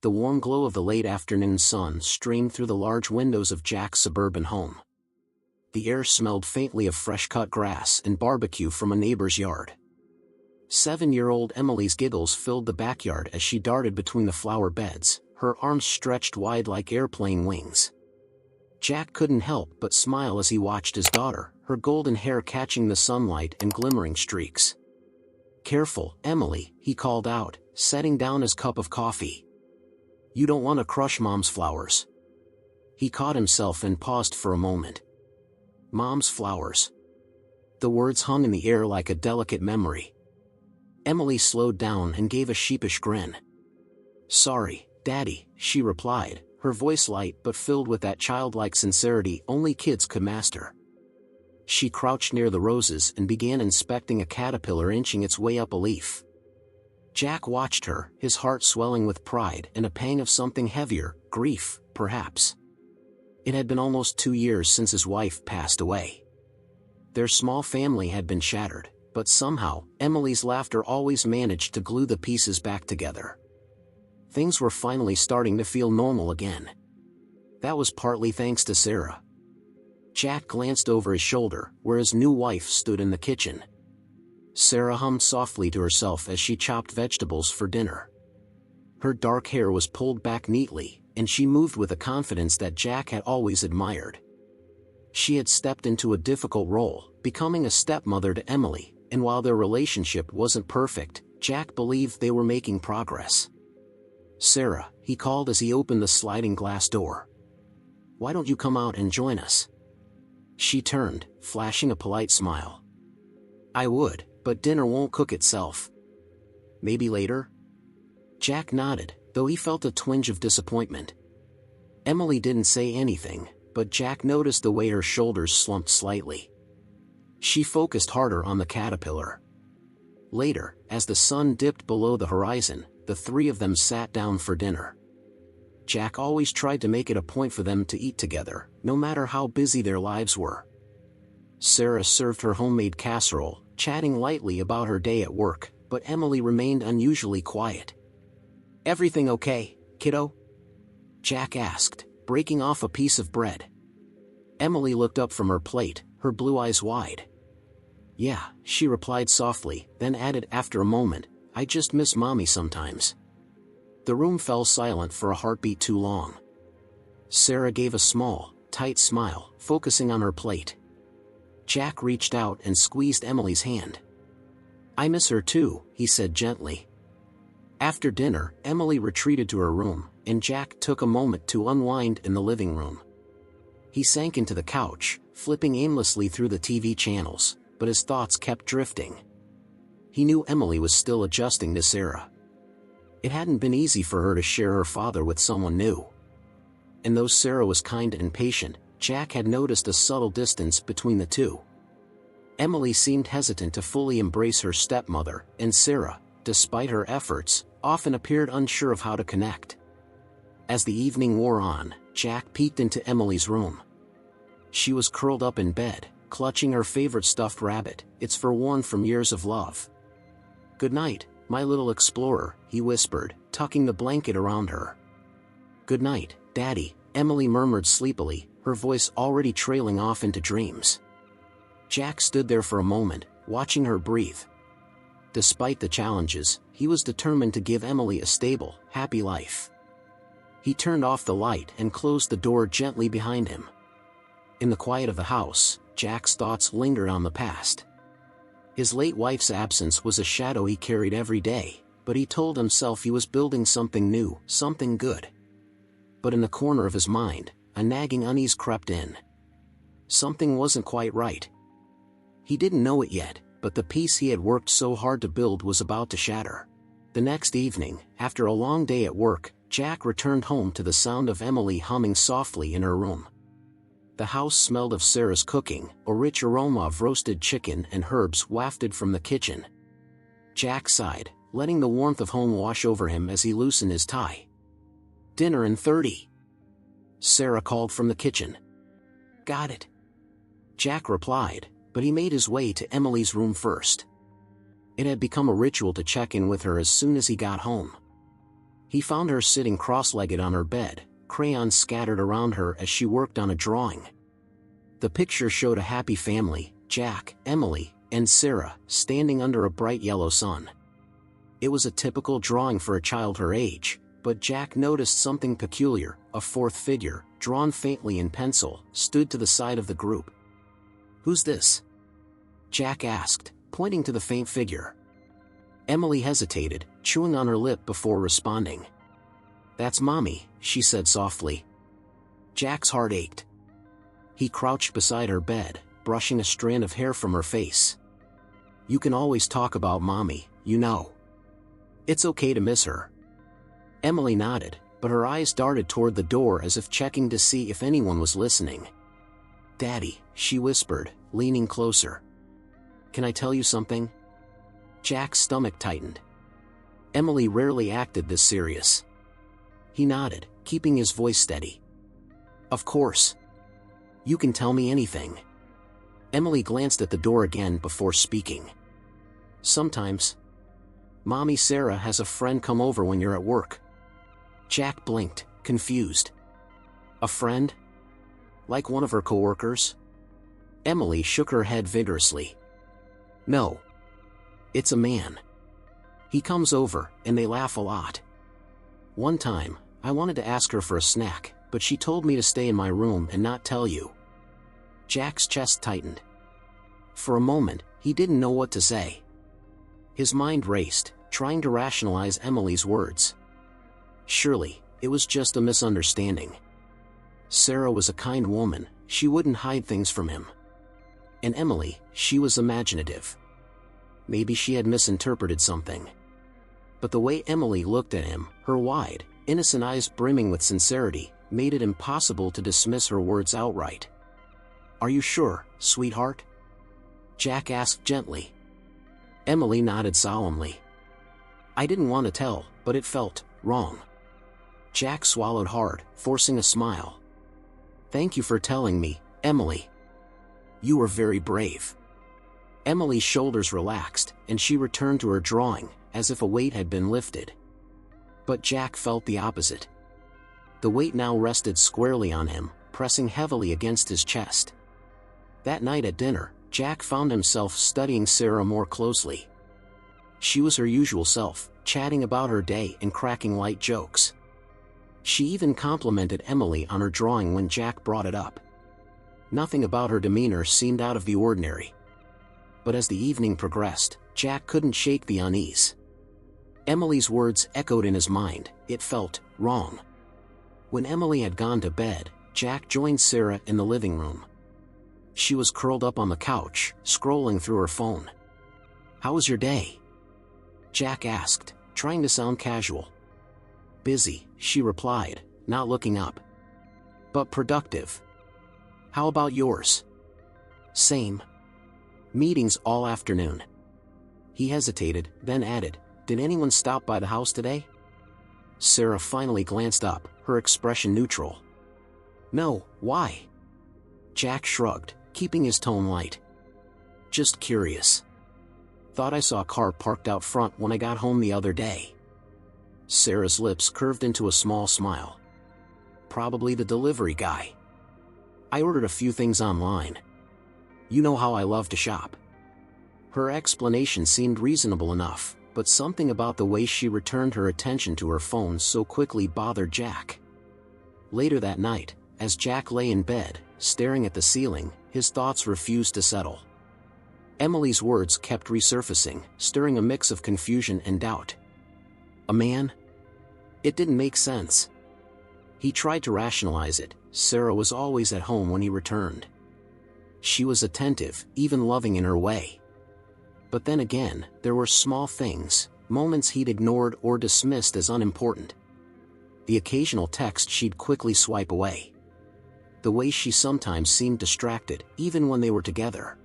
The warm glow of the late afternoon sun streamed through the large windows of Jack's suburban home. The air smelled faintly of fresh-cut grass and barbecue from a neighbor's yard. 7-year-old Emily's giggles filled the backyard as she darted between the flower beds, her arms stretched wide like airplane wings. Jack couldn't help but smile as he watched his daughter, her golden hair catching the sunlight and glimmering streaks. "Careful, Emily," he called out, setting down his cup of coffee. "You don't want to crush Mom's flowers." He caught himself and paused for a moment. Mom's flowers. The words hung in the air like a delicate memory. Emily slowed down and gave a sheepish grin. "Sorry, Daddy," she replied, her voice light but filled with that childlike sincerity only kids could master. She crouched near the roses and began inspecting a caterpillar inching its way up a leaf. Jack watched her, his heart swelling with pride and a pang of something heavier, grief, perhaps. It had been almost 2 years since his wife passed away. Their small family had been shattered, but somehow, Emily's laughter always managed to glue the pieces back together. Things were finally starting to feel normal again. That was partly thanks to Sarah. Jack glanced over his shoulder, where his new wife stood in the kitchen. Sarah hummed softly to herself as she chopped vegetables for dinner. Her dark hair was pulled back neatly, and she moved with a confidence that Jack had always admired. She had stepped into a difficult role, becoming a stepmother to Emily, and while their relationship wasn't perfect, Jack believed they were making progress. "Sarah," he called as he opened the sliding glass door. "Why don't you come out and join us?" She turned, flashing a polite smile. "I would, but dinner won't cook itself." "Maybe later?" Jack nodded, though he felt a twinge of disappointment. Emily didn't say anything, but Jack noticed the way her shoulders slumped slightly. She focused harder on the caterpillar. Later, as the sun dipped below the horizon, the three of them sat down for dinner. Jack always tried to make it a point for them to eat together, no matter how busy their lives were. Sarah served her homemade casserole, chatting lightly about her day at work, but Emily remained unusually quiet. "Everything okay, kiddo?" Jack asked, breaking off a piece of bread. Emily looked up from her plate, her blue eyes wide. "Yeah," she replied softly, then added after a moment, "I just miss Mommy sometimes." The room fell silent for a heartbeat too long. Sarah gave a small, tight smile, focusing on her plate. Jack reached out and squeezed Emily's hand. "I miss her too," he said gently. After dinner, Emily retreated to her room, and Jack took a moment to unwind in the living room. He sank into the couch, flipping aimlessly through the TV channels, but his thoughts kept drifting. He knew Emily was still adjusting to Sarah. It hadn't been easy for her to share her father with someone new. And though Sarah was kind and patient, Jack had noticed a subtle distance between the two. Emily seemed hesitant to fully embrace her stepmother, and Sarah, despite her efforts, often appeared unsure of how to connect. As the evening wore on, Jack peeked into Emily's room. She was curled up in bed, clutching her favorite stuffed rabbit, its fur worn from years of love. "Good night, my little explorer," he whispered, tucking the blanket around her. "Good night, Daddy," Emily murmured sleepily, her voice already trailing off into dreams. Jack stood there for a moment, watching her breathe. Despite the challenges, he was determined to give Emily a stable, happy life. He turned off the light and closed the door gently behind him. In the quiet of the house, Jack's thoughts lingered on the past. His late wife's absence was a shadow he carried every day, but he told himself he was building something new, something good. But in the corner of his mind, a nagging unease crept in. Something wasn't quite right. He didn't know it yet, but the peace he had worked so hard to build was about to shatter. The next evening, after a long day at work, Jack returned home to the sound of Emily humming softly in her room. The house smelled of Sarah's cooking, a rich aroma of roasted chicken and herbs wafted from the kitchen. Jack sighed, letting the warmth of home wash over him as he loosened his tie. "Dinner in 30. Sarah called from the kitchen. "Got it," Jack replied, but he made his way to Emily's room first. It had become a ritual to check in with her as soon as he got home. He found her sitting cross-legged on her bed, crayons scattered around her as she worked on a drawing. The picture showed a happy family, Jack, Emily, and Sarah, standing under a bright yellow sun. It was a typical drawing for a child her age, but Jack noticed something peculiar. A fourth figure, drawn faintly in pencil, stood to the side of the group. "Who's this?" Jack asked, pointing to the faint figure. Emily hesitated, chewing on her lip before responding. "That's Mommy," she said softly. Jack's heart ached. He crouched beside her bed, brushing a strand of hair from her face. "You can always talk about Mommy, you know. It's okay to miss her." Emily nodded, but her eyes darted toward the door as if checking to see if anyone was listening. "Daddy," she whispered, leaning closer. "Can I tell you something?" Jack's stomach tightened. Emily rarely acted this serious. He nodded, keeping his voice steady. "Of course. You can tell me anything." Emily glanced at the door again before speaking. "Sometimes. Mommy Sarah has a friend come over when you're at work." Jack blinked, confused. "A friend? Like one of her coworkers?" Emily shook her head vigorously. "No. It's a man. He comes over, and they laugh a lot. One time, I wanted to ask her for a snack, but she told me to stay in my room and not tell you." Jack's chest tightened. For a moment, he didn't know what to say. His mind raced, trying to rationalize Emily's words. Surely, it was just a misunderstanding. Sarah was a kind woman, she wouldn't hide things from him. And Emily, she was imaginative. Maybe she had misinterpreted something. But the way Emily looked at him, her wide, innocent eyes brimming with sincerity, made it impossible to dismiss her words outright. "Are you sure, sweetheart?" Jack asked gently. Emily nodded solemnly. "I didn't want to tell, but it felt wrong." Jack swallowed hard, forcing a smile. "Thank you for telling me, Emily. You were very brave." Emily's shoulders relaxed, and she returned to her drawing, as if a weight had been lifted. But Jack felt the opposite. The weight now rested squarely on him, pressing heavily against his chest. That night at dinner, Jack found himself studying Sarah more closely. She was her usual self, chatting about her day and cracking light jokes. She even complimented Emily on her drawing when Jack brought it up. Nothing about her demeanor seemed out of the ordinary. But as the evening progressed, Jack couldn't shake the unease. Emily's words echoed in his mind. It felt wrong. When Emily had gone to bed, Jack joined Sarah in the living room. She was curled up on the couch, scrolling through her phone. "How was your day?" Jack asked, trying to sound casual. "Busy," she replied, not looking up. "But productive. How about yours?" "Same. Meetings all afternoon." He hesitated, then added, "Did anyone stop by the house today?" Sarah finally glanced up, her expression neutral. "No, why?" Jack shrugged, keeping his tone light. "Just curious. Thought I saw a car parked out front when I got home the other day." Sarah's lips curved into a small smile. "Probably the delivery guy. I ordered a few things online. You know how I love to shop." Her explanation seemed reasonable enough, but something about the way she returned her attention to her phone so quickly bothered Jack. Later that night, as Jack lay in bed, staring at the ceiling, his thoughts refused to settle. Emily's words kept resurfacing, stirring a mix of confusion and doubt. A man? It didn't make sense. He tried to rationalize it. Sarah was always at home when he returned. She was attentive, even loving in her way. But then again, there were small things, moments he'd ignored or dismissed as unimportant. The occasional text she'd quickly swipe away. The way she sometimes seemed distracted, even when they were together.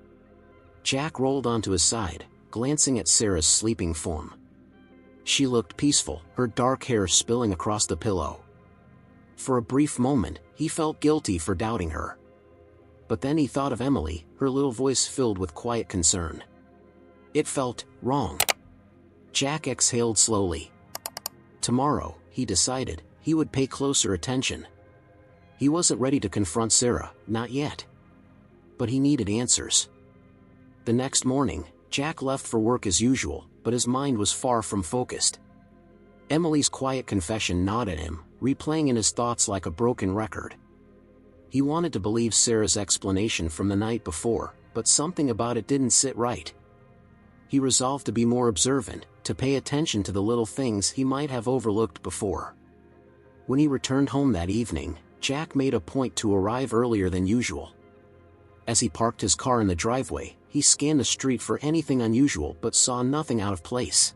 Jack rolled onto his side, glancing at Sarah's sleeping form. She looked peaceful, her dark hair spilling across the pillow. For a brief moment, he felt guilty for doubting her. But then he thought of Emily, her little voice filled with quiet concern. It felt wrong. Jack exhaled slowly. Tomorrow, he decided, he would pay closer attention. He wasn't ready to confront Sarah, not yet. But he needed answers. The next morning, Jack left for work as usual, but his mind was far from focused. Emily's quiet confession gnawed at him, replaying in his thoughts like a broken record. He wanted to believe Sarah's explanation from the night before, but something about it didn't sit right. He resolved to be more observant, to pay attention to the little things he might have overlooked before. When he returned home that evening, Jack made a point to arrive earlier than usual. As he parked his car in the driveway, he scanned the street for anything unusual but saw nothing out of place.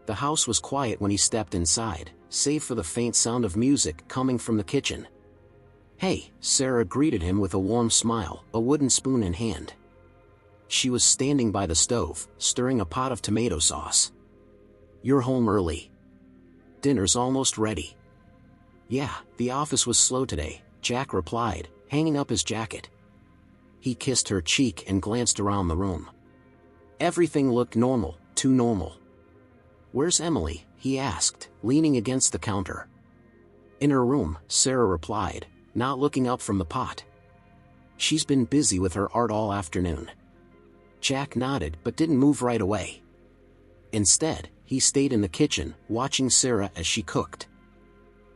The house was quiet when he stepped inside, save for the faint sound of music coming from the kitchen. "Hey," Sarah greeted him with a warm smile, a wooden spoon in hand. She was standing by the stove, stirring a pot of tomato sauce. "You're home early. Dinner's almost ready." "Yeah, the office was slow today," Jack replied, hanging up his jacket. He kissed her cheek and glanced around the room. Everything looked normal, too normal. "Where's Emily?" he asked, leaning against the counter. "In her room," Sarah replied, not looking up from the pot. "She's been busy with her art all afternoon." Jack nodded but didn't move right away. Instead, he stayed in the kitchen, watching Sarah as she cooked.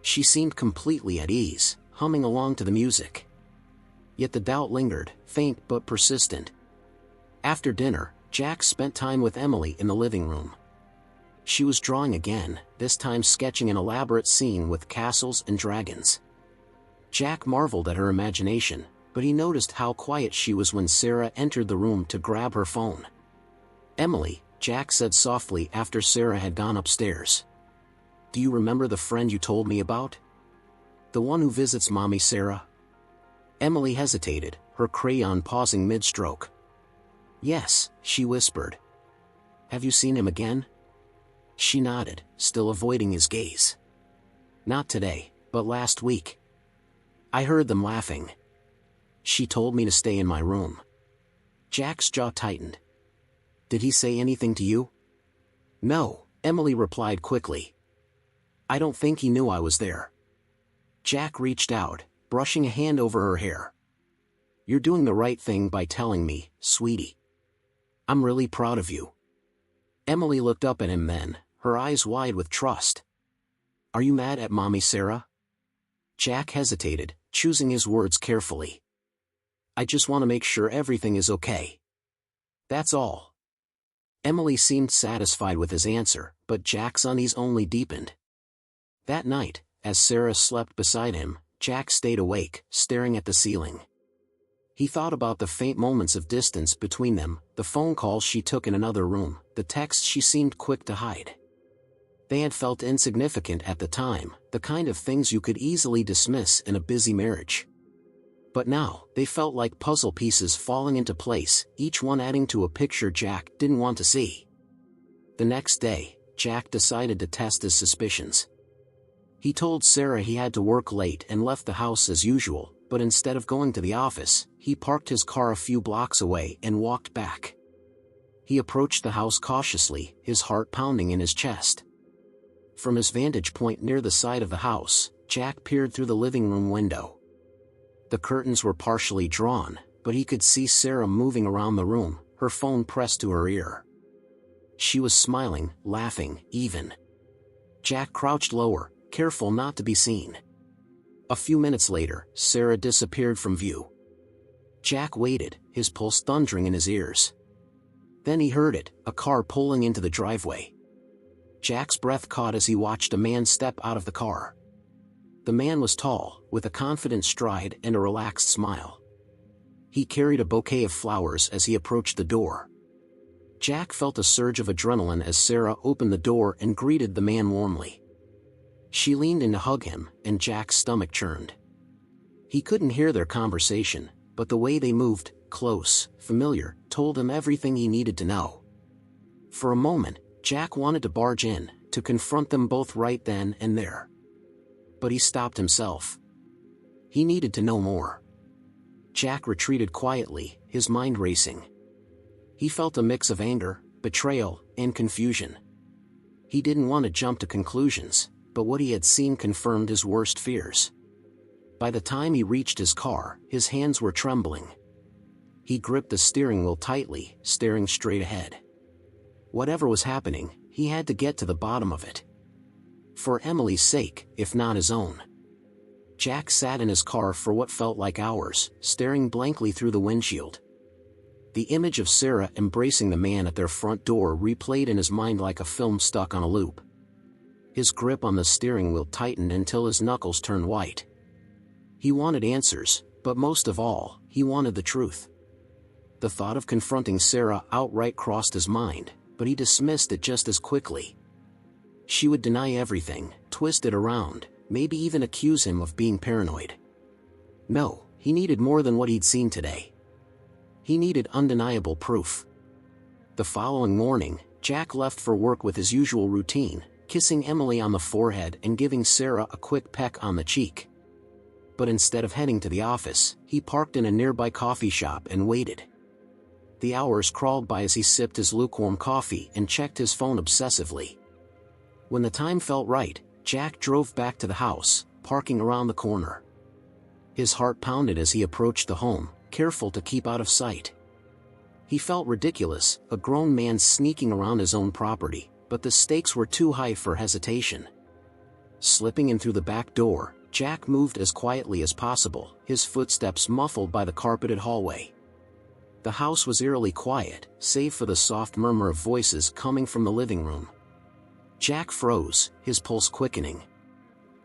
She seemed completely at ease, humming along to the music. Yet the doubt lingered, faint but persistent. After dinner, Jack spent time with Emily in the living room. She was drawing again, this time sketching an elaborate scene with castles and dragons. Jack marveled at her imagination, but he noticed how quiet she was when Sarah entered the room to grab her phone. "Emily," Jack said softly after Sarah had gone upstairs. "Do you remember the friend you told me about? The one who visits Mommy Sarah?" Emily hesitated, her crayon pausing mid-stroke. "Yes," she whispered. "Have you seen him again?" She nodded, still avoiding his gaze. "Not today, but last week. I heard them laughing. She told me to stay in my room." Jack's jaw tightened. "Did he say anything to you?" "No," Emily replied quickly. "I don't think he knew I was there." Jack reached out, brushing a hand over her hair. "You're doing the right thing by telling me, sweetie. I'm really proud of you." Emily looked up at him then, her eyes wide with trust. "Are you mad at Mommy Sarah?" Jack hesitated, choosing his words carefully. "I just want to make sure everything is okay. That's all." Emily seemed satisfied with his answer, but Jack's unease only deepened. That night, as Sarah slept beside him, Jack stayed awake, staring at the ceiling. He thought about the faint moments of distance between them, the phone calls she took in another room, the texts she seemed quick to hide. They had felt insignificant at the time, the kind of things you could easily dismiss in a busy marriage. But now, they felt like puzzle pieces falling into place, each one adding to a picture Jack didn't want to see. The next day, Jack decided to test his suspicions. He told Sarah he had to work late and left the house as usual, but instead of going to the office, he parked his car a few blocks away and walked back. He approached the house cautiously, his heart pounding in his chest. From his vantage point near the side of the house, Jack peered through the living room window. The curtains were partially drawn, but he could see Sarah moving around the room, her phone pressed to her ear. She was smiling, laughing, even. Jack crouched lower, careful not to be seen. A few minutes later, Sarah disappeared from view. Jack waited, his pulse thundering in his ears. Then he heard it, a car pulling into the driveway. Jack's breath caught as he watched a man step out of the car. The man was tall, with a confident stride and a relaxed smile. He carried a bouquet of flowers as he approached the door. Jack felt a surge of adrenaline as Sarah opened the door and greeted the man warmly. She leaned in to hug him, and Jack's stomach churned. He couldn't hear their conversation, but the way they moved, close, familiar, told him everything he needed to know. For a moment, Jack wanted to barge in, to confront them both right then and there. But he stopped himself. He needed to know more. Jack retreated quietly, his mind racing. He felt a mix of anger, betrayal, and confusion. He didn't want to jump to conclusions, but what he had seen confirmed his worst fears. By the time he reached his car, his hands were trembling. He gripped the steering wheel tightly, staring straight ahead. Whatever was happening, he had to get to the bottom of it. For Emily's sake, if not his own. Jack sat in his car for what felt like hours, staring blankly through the windshield. The image of Sarah embracing the man at their front door replayed in his mind like a film stuck on a loop. His grip on the steering wheel tightened until his knuckles turned white. He wanted answers, but most of all, he wanted the truth. The thought of confronting Sarah outright crossed his mind, but he dismissed it just as quickly. She would deny everything, twist it around, maybe even accuse him of being paranoid. No, he needed more than what he'd seen today. He needed undeniable proof. The following morning, Jack left for work with his usual routine, kissing Emily on the forehead and giving Sarah a quick peck on the cheek. But instead of heading to the office, he parked in a nearby coffee shop and waited. The hours crawled by as he sipped his lukewarm coffee and checked his phone obsessively. When the time felt right, Jack drove back to the house, parking around the corner. His heart pounded as he approached the home, careful to keep out of sight. He felt ridiculous, a grown man sneaking around his own property, but the stakes were too high for hesitation. Slipping in through the back door, Jack moved as quietly as possible, his footsteps muffled by the carpeted hallway. The house was eerily quiet, save for the soft murmur of voices coming from the living room. Jack froze, his pulse quickening.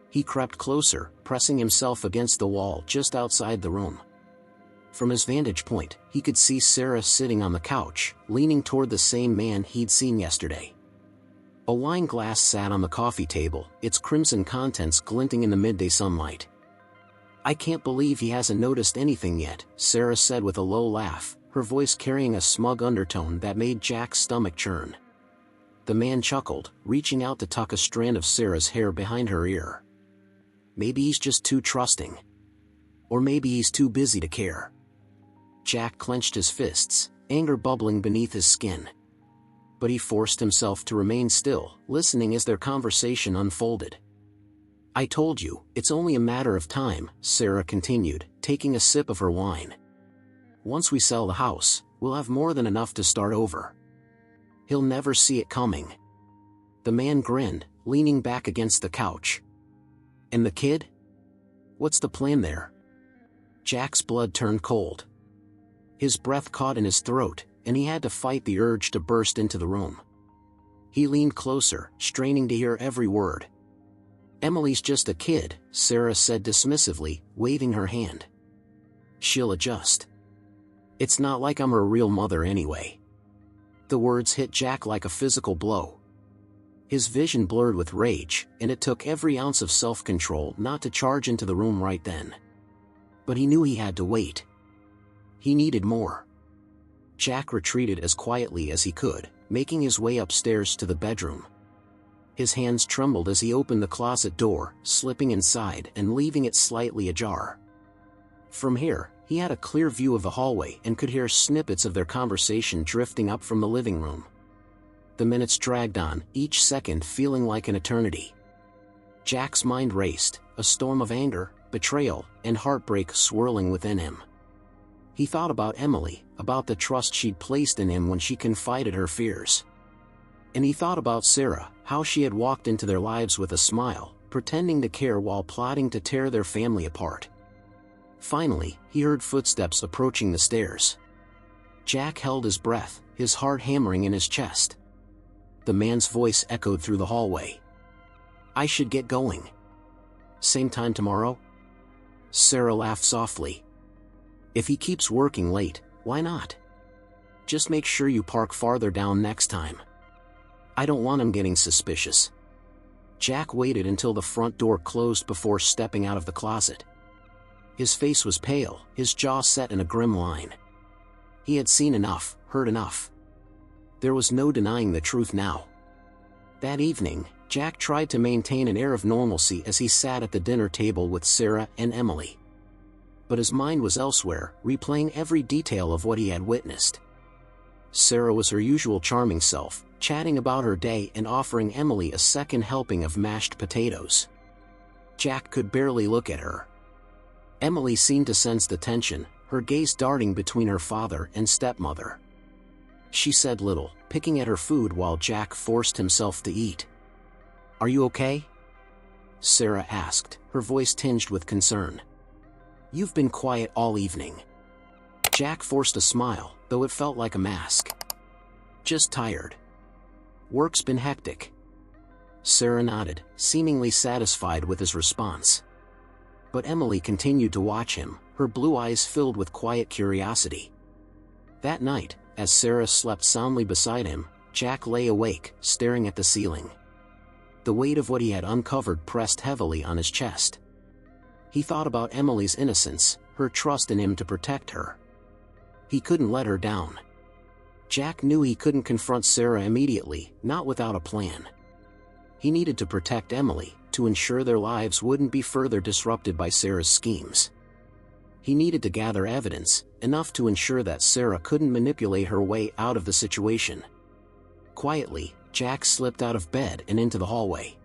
He crept closer, pressing himself against the wall just outside the room. From his vantage point, he could see Sarah sitting on the couch, leaning toward the same man he'd seen yesterday. A wine glass sat on the coffee table, its crimson contents glinting in the midday sunlight. "I can't believe he hasn't noticed anything yet," Sarah said with a low laugh, her voice carrying a smug undertone that made Jack's stomach churn. The man chuckled, reaching out to tuck a strand of Sarah's hair behind her ear. "Maybe he's just too trusting. Or maybe he's too busy to care." Jack clenched his fists, anger bubbling beneath his skin. But he forced himself to remain still, listening as their conversation unfolded. "I told you, it's only a matter of time," Sarah continued, taking a sip of her wine. "Once we sell the house, we'll have more than enough to start over. He'll never see it coming." The man grinned, leaning back against the couch. "And the kid? What's the plan there?" Jack's blood turned cold. His breath caught in his throat, and he had to fight the urge to burst into the room. He leaned closer, straining to hear every word. "Emily's just a kid," Sarah said dismissively, waving her hand. "She'll adjust. It's not like I'm her real mother anyway." The words hit Jack like a physical blow. His vision blurred with rage, and it took every ounce of self-control not to charge into the room right then. But he knew he had to wait. He needed more. Jack retreated as quietly as he could, making his way upstairs to the bedroom. His hands trembled as he opened the closet door, slipping inside and leaving it slightly ajar. From here, he had a clear view of the hallway and could hear snippets of their conversation drifting up from the living room. The minutes dragged on, each second feeling like an eternity. Jack's mind raced, a storm of anger, betrayal, and heartbreak swirling within him. He thought about Emily, about the trust she'd placed in him when she confided her fears. And he thought about Sarah, how she had walked into their lives with a smile, pretending to care while plotting to tear their family apart. Finally, he heard footsteps approaching the stairs. Jack held his breath, his heart hammering in his chest. The man's voice echoed through the hallway. "I should get going. Same time tomorrow?" Sarah laughed softly. "If he keeps working late, why not? Just make sure you park farther down next time. I don't want him getting suspicious." Jack waited until the front door closed before stepping out of the closet. His face was pale, his jaw set in a grim line. He had seen enough, heard enough. There was no denying the truth now. That evening, Jack tried to maintain an air of normalcy as he sat at the dinner table with Sarah and Emily. But his mind was elsewhere, replaying every detail of what he had witnessed. Sarah was her usual charming self, chatting about her day and offering Emily a second helping of mashed potatoes. Jack could barely look at her. Emily seemed to sense the tension, her gaze darting between her father and stepmother. She said little, picking at her food while Jack forced himself to eat. "Are you okay?" Sarah asked, her voice tinged with concern. "You've been quiet all evening." Jack forced a smile, though it felt like a mask. "Just tired. Work's been hectic." Sarah nodded, seemingly satisfied with his response. But Emily continued to watch him, her blue eyes filled with quiet curiosity. That night, as Sarah slept soundly beside him, Jack lay awake, staring at the ceiling. The weight of what he had uncovered pressed heavily on his chest. He thought about Emily's innocence, her trust in him to protect her. He couldn't let her down. Jack knew he couldn't confront Sarah immediately, not without a plan. He needed to protect Emily, to ensure their lives wouldn't be further disrupted by Sarah's schemes. He needed to gather evidence, enough to ensure that Sarah couldn't manipulate her way out of the situation. Quietly, Jack slipped out of bed and into the hallway.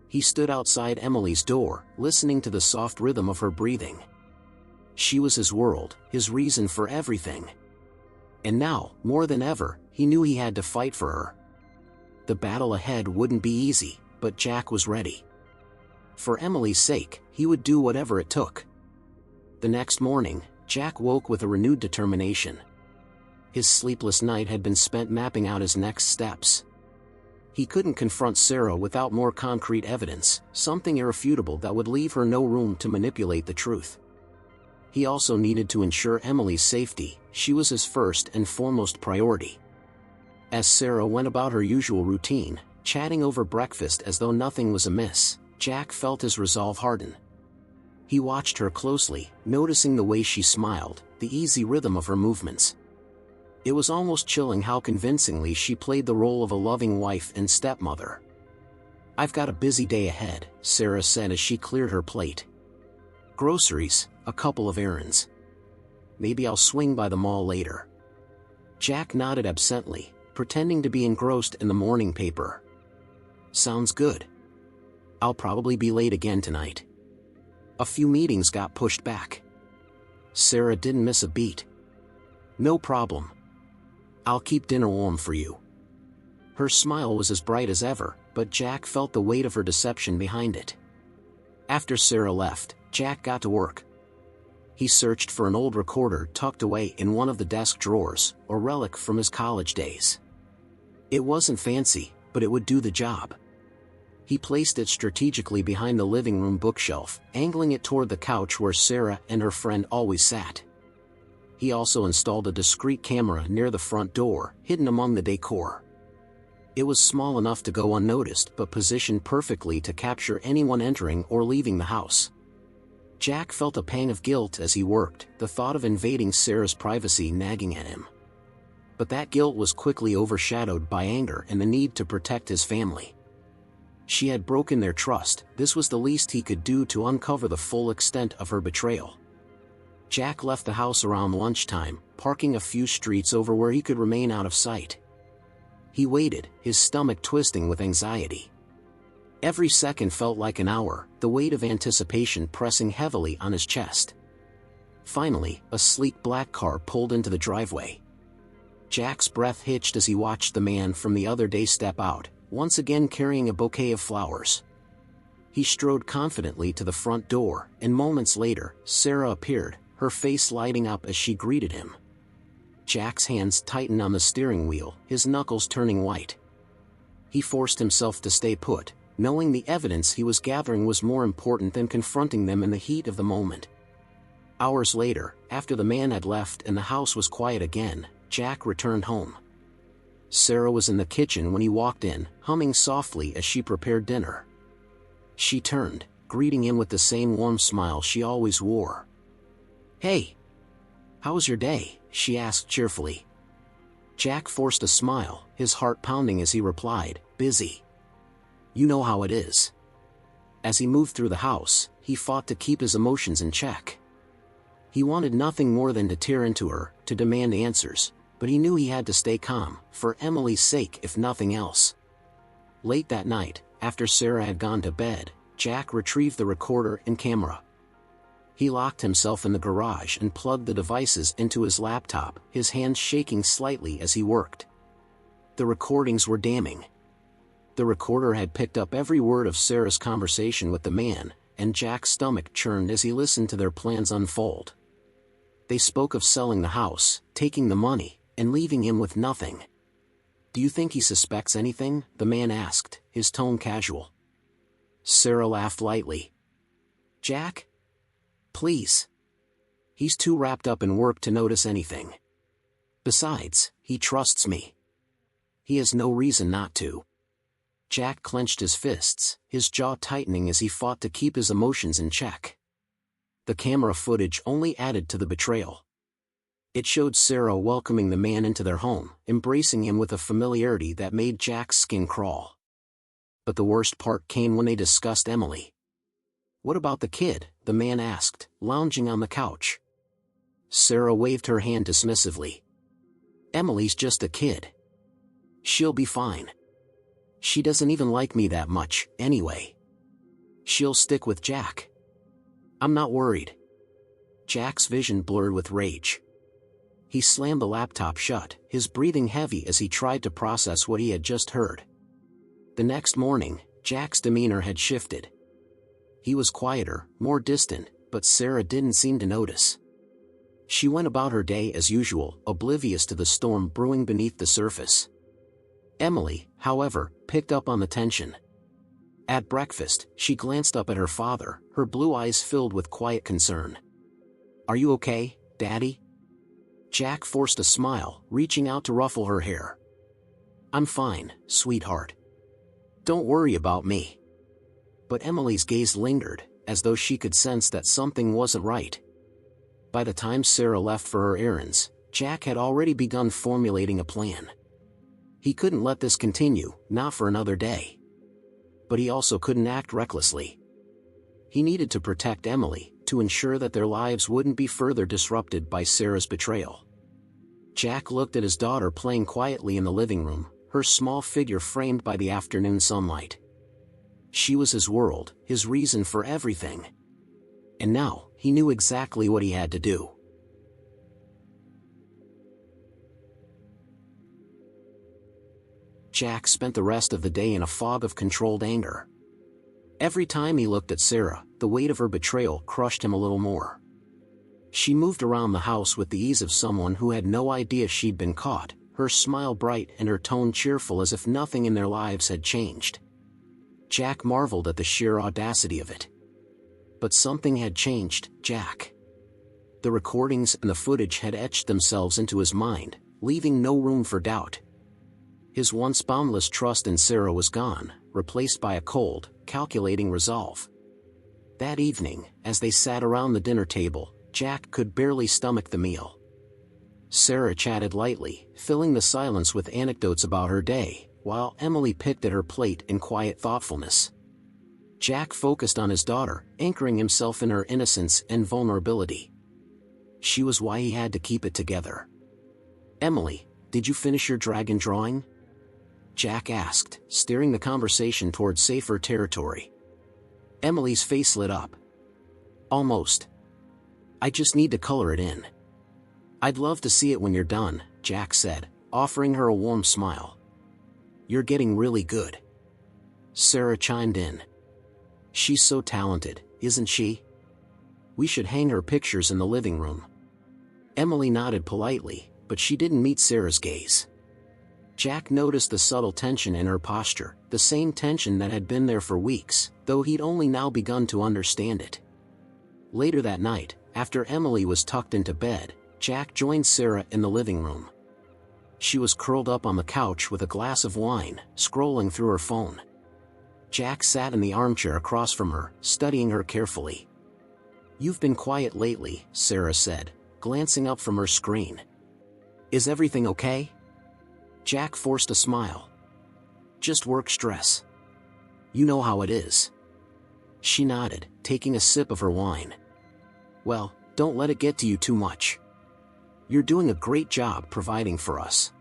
He stood outside Emily's door, listening to the soft rhythm of her breathing. She was his world, his reason for everything. And now, more than ever, he knew he had to fight for her. The battle ahead wouldn't be easy, but Jack was ready. For Emily's sake, he would do whatever it took. The next morning, Jack woke with a renewed determination. His sleepless night had been spent mapping out his next steps. He couldn't confront Sarah without more concrete evidence, something irrefutable that would leave her no room to manipulate the truth. He also needed to ensure Emily's safety. She was his first and foremost priority. As Sarah went about her usual routine, chatting over breakfast as though nothing was amiss, Jack felt his resolve harden. He watched her closely, noticing the way she smiled, the easy rhythm of her movements. It was almost chilling how convincingly she played the role of a loving wife and stepmother. "I've got a busy day ahead," Sarah said as she cleared her plate. "Groceries, a couple of errands. Maybe I'll swing by the mall later." Jack nodded absently, pretending to be engrossed in the morning paper. "Sounds good. I'll probably be late again tonight. A few meetings got pushed back." Sarah didn't miss a beat. "No problem. I'll keep dinner warm for you." Her smile was as bright as ever, but Jack felt the weight of her deception behind it. After Sarah left, Jack got to work. He searched for an old recorder tucked away in one of the desk drawers, a relic from his college days. It wasn't fancy, but it would do the job. He placed it strategically behind the living room bookshelf, angling it toward the couch where Sarah and her friend always sat. He also installed a discreet camera near the front door, hidden among the decor. It was small enough to go unnoticed but positioned perfectly to capture anyone entering or leaving the house. Jack felt a pang of guilt as he worked, the thought of invading Sarah's privacy nagging at him. But that guilt was quickly overshadowed by anger and the need to protect his family. She had broken their trust. This was the least he could do to uncover the full extent of her betrayal. Jack left the house around lunchtime, parking a few streets over where he could remain out of sight. He waited, his stomach twisting with anxiety. Every second felt like an hour, the weight of anticipation pressing heavily on his chest. Finally, a sleek black car pulled into the driveway. Jack's breath hitched as he watched the man from the other day step out, once again carrying a bouquet of flowers. He strode confidently to the front door, and moments later, Sarah appeared, her face lighting up as she greeted him. Jack's hands tightened on the steering wheel, his knuckles turning white. He forced himself to stay put, knowing the evidence he was gathering was more important than confronting them in the heat of the moment. Hours later, after the man had left and the house was quiet again, Jack returned home. Sarah was in the kitchen when he walked in, humming softly as she prepared dinner. She turned, greeting him with the same warm smile she always wore. "Hey! How was your day?" she asked cheerfully. Jack forced a smile, his heart pounding as he replied, "Busy. You know how it is." As he moved through the house, he fought to keep his emotions in check. He wanted nothing more than to tear into her, to demand answers, But he knew he had to stay calm, for Emily's sake if nothing else. Late that night, after Sarah had gone to bed, Jack retrieved the recorder and camera. He locked himself in the garage and plugged the devices into his laptop, his hands shaking slightly as he worked. The recordings were damning. The recorder had picked up every word of Sarah's conversation with the man, and Jack's stomach churned as he listened to their plans unfold. They spoke of selling the house, taking the money, and leaving him with nothing. "Do you think he suspects anything?" the man asked, his tone casual. Sarah laughed lightly. "Jack? Please. He's too wrapped up in work to notice anything. Besides, he trusts me. He has no reason not to." Jack clenched his fists, his jaw tightening as he fought to keep his emotions in check. The camera footage only added to the betrayal. It showed Sarah welcoming the man into their home, embracing him with a familiarity that made Jack's skin crawl. But the worst part came when they discussed Emily. "What about the kid?" the man asked, lounging on the couch. Sarah waved her hand dismissively. "Emily's just a kid. She'll be fine. She doesn't even like me that much, anyway. She'll stick with Jack. I'm not worried." Jack's vision blurred with rage. He slammed the laptop shut, his breathing heavy as he tried to process what he had just heard. The next morning, Jack's demeanor had shifted. He was quieter, more distant, but Sarah didn't seem to notice. She went about her day as usual, oblivious to the storm brewing beneath the surface. Emily, however, picked up on the tension. At breakfast, she glanced up at her father, her blue eyes filled with quiet concern. "Are you okay, Daddy?" Jack forced a smile, reaching out to ruffle her hair. "I'm fine, sweetheart. Don't worry about me." But Emily's gaze lingered, as though she could sense that something wasn't right. By the time Sarah left for her errands, Jack had already begun formulating a plan. He couldn't let this continue, not for another day. But he also couldn't act recklessly. He needed to protect Emily, to ensure that their lives wouldn't be further disrupted by Sarah's betrayal. Jack looked at his daughter playing quietly in the living room, her small figure framed by the afternoon sunlight. She was his world, his reason for everything. And now, he knew exactly what he had to do. Jack spent the rest of the day in a fog of controlled anger. Every time he looked at Sarah, the weight of her betrayal crushed him a little more. She moved around the house with the ease of someone who had no idea she'd been caught, her smile bright and her tone cheerful as if nothing in their lives had changed. Jack marveled at the sheer audacity of it. But something had changed, Jack. The recordings and the footage had etched themselves into his mind, leaving no room for doubt. His once boundless trust in Sarah was gone, replaced by a cold, calculating resolve. That evening, as they sat around the dinner table, Jack could barely stomach the meal. Sarah chatted lightly, filling the silence with anecdotes about her day, while Emily picked at her plate in quiet thoughtfulness. Jack focused on his daughter, anchoring himself in her innocence and vulnerability. She was why he had to keep it together. "Emily, did you finish your dragon drawing?" Jack asked, steering the conversation toward safer territory. Emily's face lit up. "Almost. I just need to color it in." "I'd love to see it when you're done," Jack said, offering her a warm smile. "You're getting really good." Sarah chimed in. "She's so talented, isn't she? We should hang her pictures in the living room." Emily nodded politely, but she didn't meet Sarah's gaze. Jack noticed the subtle tension in her posture, the same tension that had been there for weeks, though he'd only now begun to understand it. Later that night, after Emily was tucked into bed, Jack joined Sarah in the living room. She was curled up on the couch with a glass of wine, scrolling through her phone. Jack sat in the armchair across from her, studying her carefully. "You've been quiet lately," Sarah said, glancing up from her screen. "Is everything okay?" Jack forced a smile. "Just work stress. You know how it is." She nodded, taking a sip of her wine. "Well, don't let it get to you too much." You're doing a great job providing for us."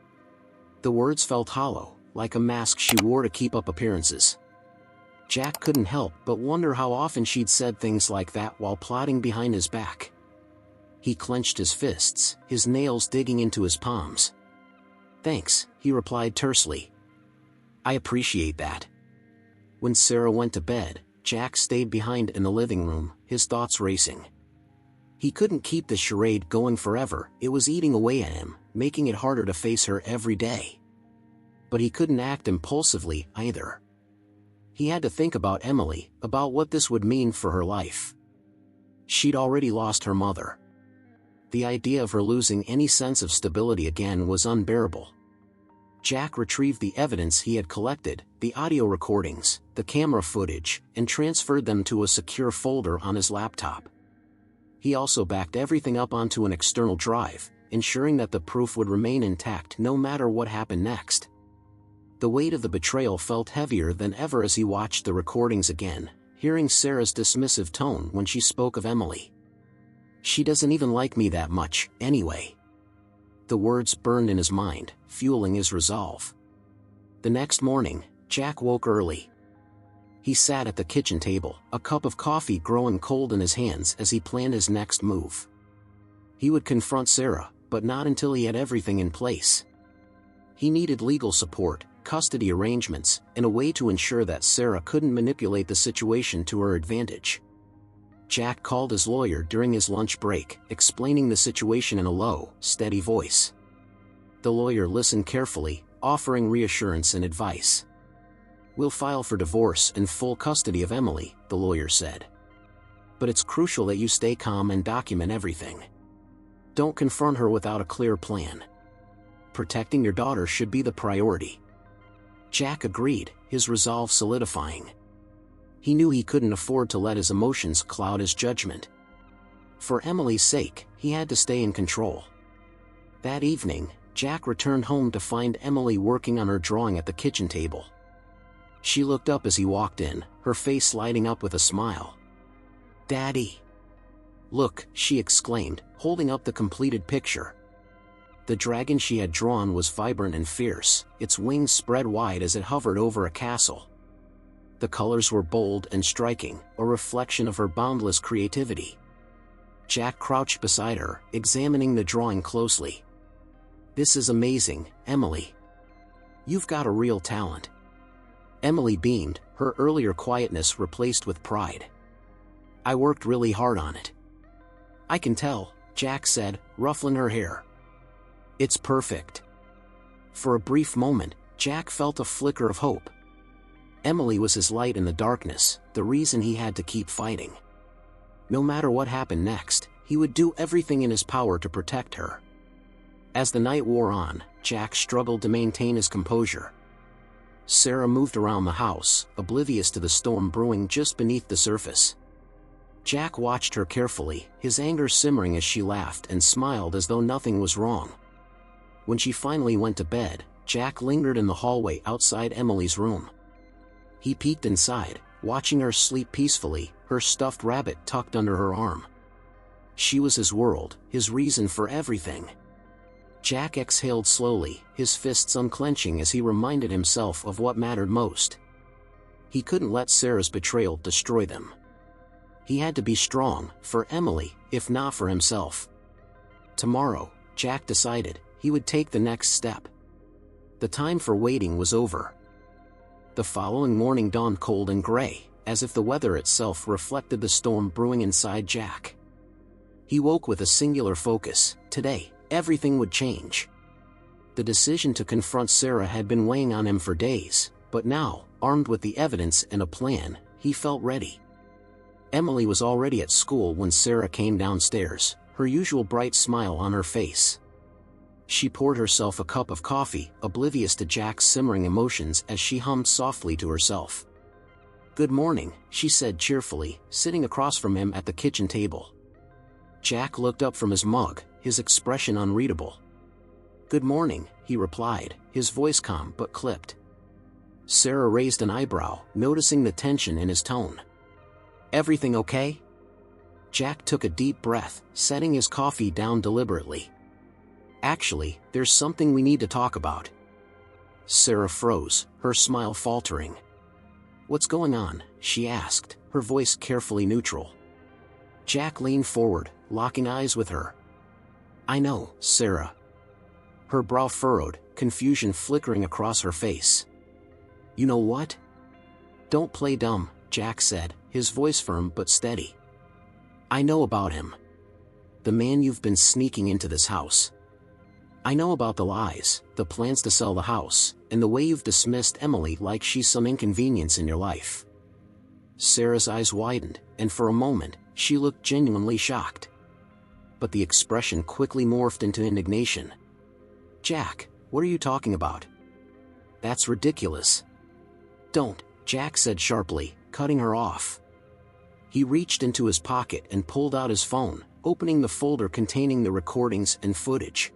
The words felt hollow, like a mask she wore to keep up appearances. Jack couldn't help but wonder how often she'd said things like that while plotting behind his back. He clenched his fists, his nails digging into his palms. "Thanks," he replied tersely. "I appreciate that." When Sarah went to bed, Jack stayed behind in the living room, his thoughts racing. He couldn't keep the charade going forever, it was eating away at him, making it harder to face her every day. But he couldn't act impulsively, either. He had to think about Emily, about what this would mean for her life. She'd already lost her mother. The idea of her losing any sense of stability again was unbearable. Jack retrieved the evidence he had collected, the audio recordings, the camera footage, and transferred them to a secure folder on his laptop. He also backed everything up onto an external drive, ensuring that the proof would remain intact no matter what happened next. The weight of the betrayal felt heavier than ever as he watched the recordings again, hearing Sarah's dismissive tone when she spoke of Emily. "She doesn't even like me that much, anyway." The words burned in his mind, fueling his resolve. The next morning, Jack woke early. He sat at the kitchen table, a cup of coffee growing cold in his hands as he planned his next move. He would confront Sarah, but not until he had everything in place. He needed legal support, custody arrangements, and a way to ensure that Sarah couldn't manipulate the situation to her advantage. Jack called his lawyer during his lunch break, explaining the situation in a low, steady voice. The lawyer listened carefully, offering reassurance and advice. "We'll file for divorce and full custody of Emily," the lawyer said. "But it's crucial that you stay calm and document everything. Don't confront her without a clear plan. Protecting your daughter should be the priority." Jack agreed, his resolve solidifying. He knew he couldn't afford to let his emotions cloud his judgment. For Emily's sake, he had to stay in control. That evening, Jack returned home to find Emily working on her drawing at the kitchen table. She looked up as he walked in, her face lighting up with a smile. "Daddy!" "Look," she exclaimed, holding up the completed picture. The dragon she had drawn was vibrant and fierce, its wings spread wide as it hovered over a castle. The colors were bold and striking, a reflection of her boundless creativity. Jack crouched beside her, examining the drawing closely. "This is amazing, Emily. You've got a real talent." Emily beamed, her earlier quietness replaced with pride. "I worked really hard on it." "I can tell," Jack said, ruffling her hair. "It's perfect." For a brief moment, Jack felt a flicker of hope. Emily was his light in the darkness, the reason he had to keep fighting. No matter what happened next, he would do everything in his power to protect her. As the night wore on, Jack struggled to maintain his composure. Sarah moved around the house, oblivious to the storm brewing just beneath the surface. Jack watched her carefully, his anger simmering as she laughed and smiled as though nothing was wrong. When she finally went to bed, Jack lingered in the hallway outside Emily's room. He peeked inside, watching her sleep peacefully, her stuffed rabbit tucked under her arm. She was his world, his reason for everything. Jack exhaled slowly, his fists unclenching as he reminded himself of what mattered most. He couldn't let Sarah's betrayal destroy them. He had to be strong, for Emily, if not for himself. Tomorrow, Jack decided, he would take the next step. The time for waiting was over. The following morning dawned cold and gray, as if the weather itself reflected the storm brewing inside Jack. He woke with a singular focus: today, everything would change. The decision to confront Sarah had been weighing on him for days, but now, armed with the evidence and a plan, he felt ready. Emily was already at school when Sarah came downstairs, her usual bright smile on her face. She poured herself a cup of coffee, oblivious to Jack's simmering emotions as she hummed softly to herself. "Good morning," she said cheerfully, sitting across from him at the kitchen table. Jack looked up from his mug, his expression unreadable. "Good morning," he replied, his voice calm but clipped. Sarah raised an eyebrow, noticing the tension in his tone. "Everything okay?" Jack took a deep breath, setting his coffee down deliberately. Actually, there's something we need to talk about. Sarah froze, her smile faltering. What's going on? She asked, her voice carefully neutral. Jack leaned forward, locking eyes with her. I know, Sarah. Her brow furrowed, confusion flickering across her face. You know what? Don't play dumb, Jack said, his voice firm but steady. I know about him. The man you've been sneaking into this house. I know about the lies, the plans to sell the house, and the way you've dismissed Emily like she's some inconvenience in your life. Sarah's eyes widened, and for a moment, she looked genuinely shocked. But the expression quickly morphed into indignation. Jack, what are you talking about? That's ridiculous. Don't, Jack said sharply, cutting her off. He reached into his pocket and pulled out his phone, opening the folder containing the recordings and footage.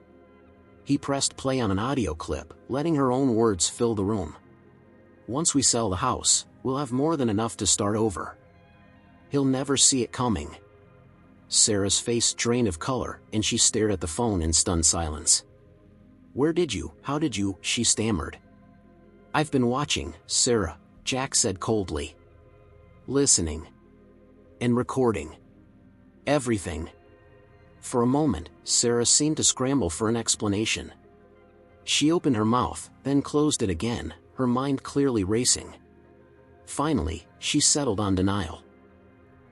He pressed play on an audio clip, letting her own words fill the room. Once we sell the house, we'll have more than enough to start over. He'll never see it coming. Sarah's face drained of color, and she stared at the phone in stunned silence. How did you, she stammered. I've been watching, Sarah, Jack said coldly. Listening. And recording. Everything. For a moment, Sarah seemed to scramble for an explanation. She opened her mouth, then closed it again, her mind clearly racing. Finally, she settled on denial.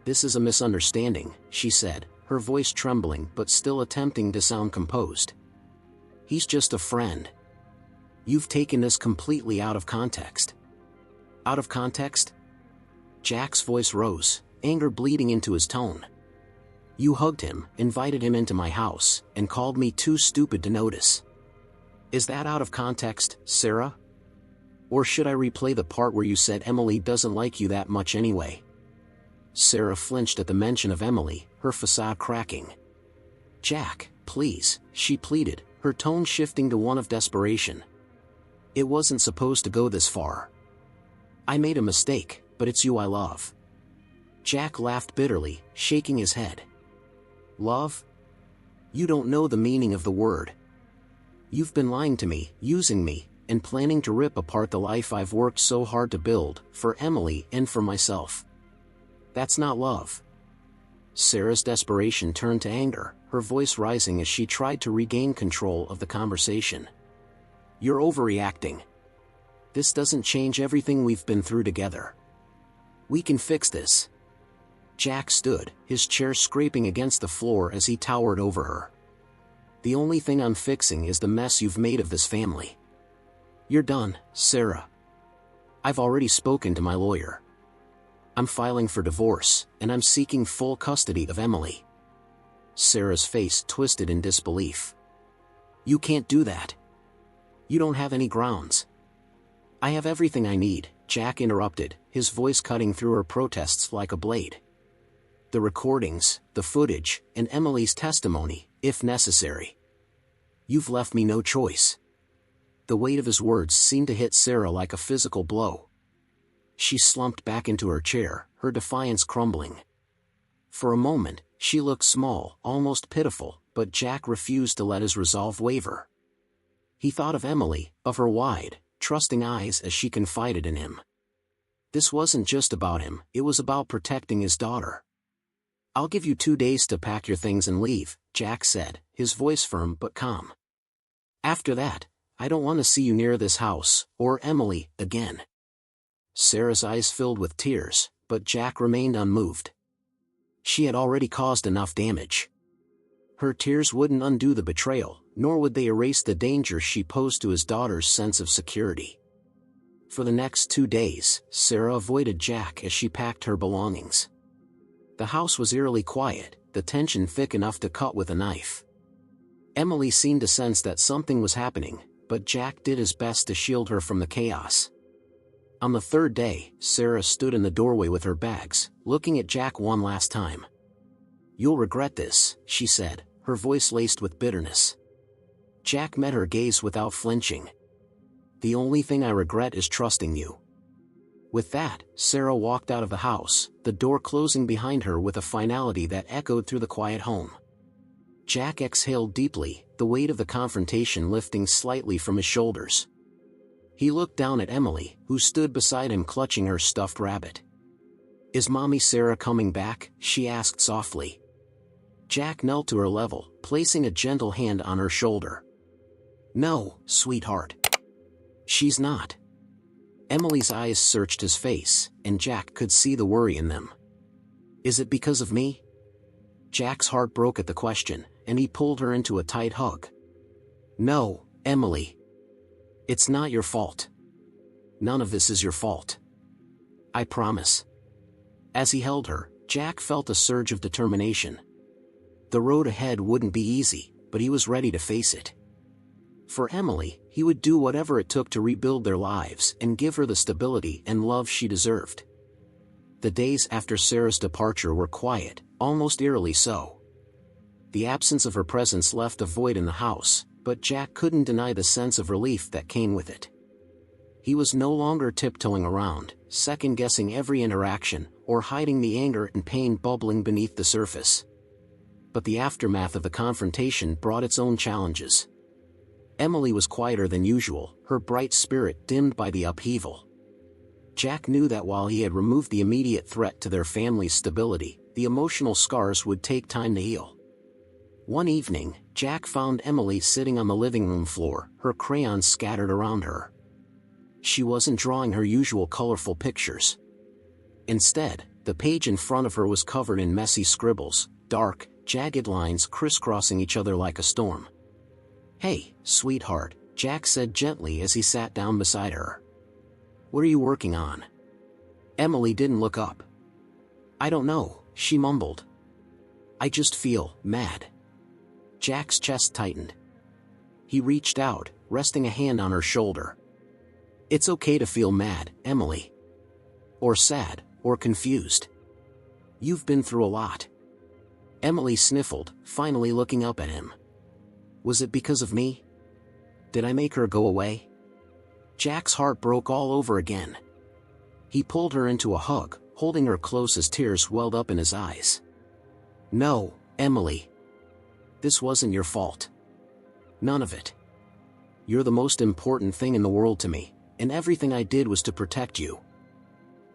This is a misunderstanding, she said, her voice trembling but still attempting to sound composed. He's just a friend. You've taken this completely out of context. Out of context? Jack's voice rose, anger bleeding into his tone. You hugged him, invited him into my house, and called me too stupid to notice. Is that out of context, Sarah? Or should I replay the part where you said Emily doesn't like you that much anyway? Sarah flinched at the mention of Emily, her facade cracking. Jack, please, she pleaded, her tone shifting to one of desperation. It wasn't supposed to go this far. I made a mistake, but it's you I love. Jack laughed bitterly, shaking his head. Love? You don't know the meaning of the word. You've been lying to me, using me, and planning to rip apart the life I've worked so hard to build, for Emily and for myself. That's not love. Sarah's desperation turned to anger, her voice rising as she tried to regain control of the conversation. You're overreacting. This doesn't change everything we've been through together. We can fix this. Jack stood, his chair scraping against the floor as he towered over her. The only thing I'm fixing is the mess you've made of this family. You're done, Sarah. I've already spoken to my lawyer. I'm filing for divorce, and I'm seeking full custody of Emily. Sarah's face twisted in disbelief. You can't do that. You don't have any grounds. I have everything I need, Jack interrupted, his voice cutting through her protests like a blade. The recordings, the footage, and Emily's testimony, if necessary. You've left me no choice. The weight of his words seemed to hit Sarah like a physical blow. She slumped back into her chair, her defiance crumbling. For a moment, she looked small, almost pitiful, but Jack refused to let his resolve waver. He thought of Emily, of her wide, trusting eyes as she confided in him. This wasn't just about him, it was about protecting his daughter. I'll give you 2 days to pack your things and leave, Jack said, his voice firm but calm. After that, I don't want to see you near this house, or Emily, again. Sarah's eyes filled with tears, but Jack remained unmoved. She had already caused enough damage. Her tears wouldn't undo the betrayal, nor would they erase the danger she posed to his daughter's sense of security. For the next 2 days, Sarah avoided Jack as she packed her belongings. The house was eerily quiet, the tension thick enough to cut with a knife. Emily seemed to sense that something was happening, but Jack did his best to shield her from the chaos. On the 3rd day, Sarah stood in the doorway with her bags, looking at Jack one last time. You'll regret this, she said, her voice laced with bitterness. Jack met her gaze without flinching. The only thing I regret is trusting you. With that, Sarah walked out of the house, the door closing behind her with a finality that echoed through the quiet home. Jack exhaled deeply, the weight of the confrontation lifting slightly from his shoulders. He looked down at Emily, who stood beside him clutching her stuffed rabbit. "Is Mommy Sarah coming back?" she asked softly. Jack knelt to her level, placing a gentle hand on her shoulder. "No, sweetheart. She's not." Emily's eyes searched his face, and Jack could see the worry in them. "Is it because of me?" Jack's heart broke at the question, and he pulled her into a tight hug. "No, Emily. It's not your fault. None of this is your fault. I promise." As he held her, Jack felt a surge of determination. The road ahead wouldn't be easy, but he was ready to face it. For Emily, he would do whatever it took to rebuild their lives and give her the stability and love she deserved. The days after Sarah's departure were quiet, almost eerily so. The absence of her presence left a void in the house, but Jack couldn't deny the sense of relief that came with it. He was no longer tiptoeing around, second-guessing every interaction, or hiding the anger and pain bubbling beneath the surface. But the aftermath of the confrontation brought its own challenges. Emily was quieter than usual, her bright spirit dimmed by the upheaval. Jack knew that while he had removed the immediate threat to their family's stability, the emotional scars would take time to heal. One evening, Jack found Emily sitting on the living room floor, her crayons scattered around her. She wasn't drawing her usual colorful pictures. Instead, the page in front of her was covered in messy scribbles, dark, jagged lines crisscrossing each other like a storm. "Hey, sweetheart," Jack said gently as he sat down beside her. "What are you working on?" Emily didn't look up. "I don't know," she mumbled. "I just feel mad." Jack's chest tightened. He reached out, resting a hand on her shoulder. "It's okay to feel mad, Emily. Or sad, or confused. You've been through a lot." Emily sniffled, finally looking up at him. "Was it because of me? Did I make her go away?" Jack's heart broke all over again. He pulled her into a hug, holding her close as tears welled up in his eyes. "No, Emily. This wasn't your fault. None of it. You're the most important thing in the world to me, and everything I did was to protect you."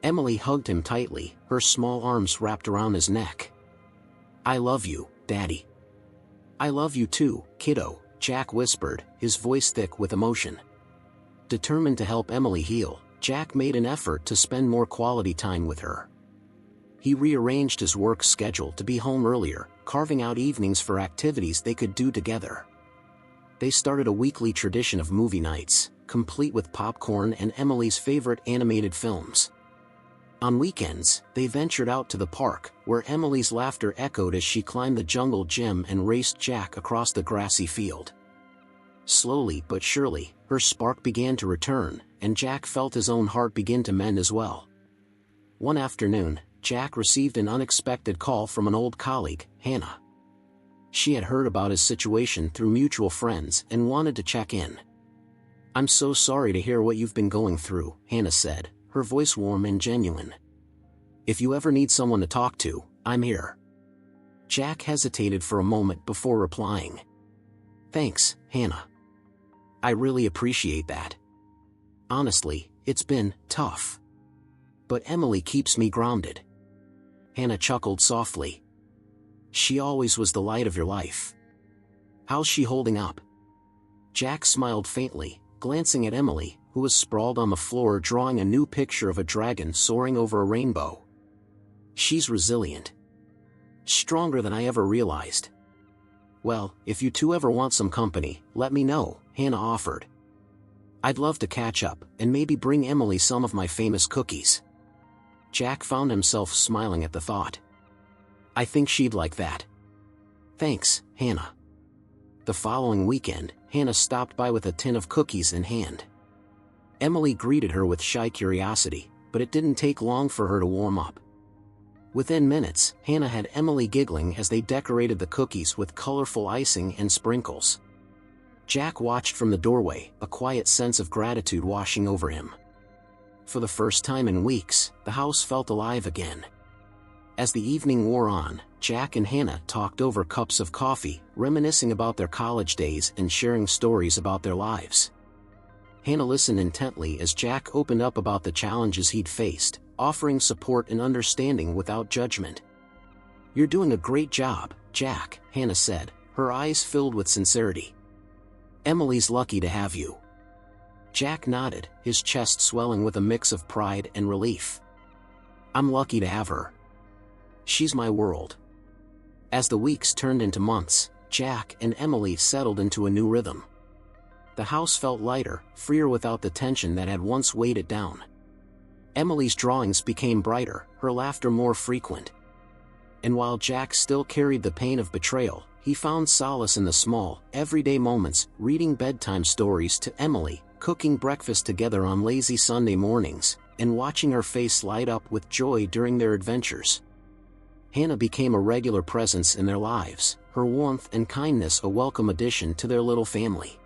Emily hugged him tightly, her small arms wrapped around his neck. "I love you, Daddy." "I love you too, kiddo," Jack whispered, his voice thick with emotion. Determined to help Emily heal, Jack made an effort to spend more quality time with her. He rearranged his work schedule to be home earlier, carving out evenings for activities they could do together. They started a weekly tradition of movie nights, complete with popcorn and Emily's favorite animated films. On weekends, they ventured out to the park, where Emily's laughter echoed as she climbed the jungle gym and raced Jack across the grassy field. Slowly but surely, her spark began to return, and Jack felt his own heart begin to mend as well. One afternoon, Jack received an unexpected call from an old colleague, Hannah. She had heard about his situation through mutual friends and wanted to check in. "I'm so sorry to hear what you've been going through," Hannah said, her voice warm and genuine. "If you ever need someone to talk to, I'm here." Jack hesitated for a moment before replying. "Thanks, Hannah. I really appreciate that. Honestly, it's been tough. But Emily keeps me grounded." Hannah chuckled softly. "She always was the light of your life. How's she holding up?" Jack smiled faintly, glancing at Emily, who was sprawled on the floor drawing a new picture of a dragon soaring over a rainbow. "She's resilient. Stronger than I ever realized." "Well, if you two ever want some company, let me know," Hannah offered. "I'd love to catch up, and maybe bring Emily some of my famous cookies." Jack found himself smiling at the thought. "I think she'd like that." "Thanks, Hannah." The following weekend, Hannah stopped by with a tin of cookies in hand. Emily greeted her with shy curiosity, but it didn't take long for her to warm up. Within minutes, Hannah had Emily giggling as they decorated the cookies with colorful icing and sprinkles. Jack watched from the doorway, a quiet sense of gratitude washing over him. For the first time in weeks, the house felt alive again. As the evening wore on, Jack and Hannah talked over cups of coffee, reminiscing about their college days and sharing stories about their lives. Hannah listened intently as Jack opened up about the challenges he'd faced, offering support and understanding without judgment. "You're doing a great job, Jack," Hannah said, her eyes filled with sincerity. "Emily's lucky to have you." Jack nodded, his chest swelling with a mix of pride and relief. "I'm lucky to have her. She's my world." As the weeks turned into months, Jack and Emily settled into a new rhythm. The house felt lighter, freer without the tension that had once weighed it down. Emily's drawings became brighter, her laughter more frequent. And while Jack still carried the pain of betrayal, he found solace in the small, everyday moments, reading bedtime stories to Emily, cooking breakfast together on lazy Sunday mornings, and watching her face light up with joy during their adventures. Hannah became a regular presence in their lives, her warmth and kindness a welcome addition to their little family.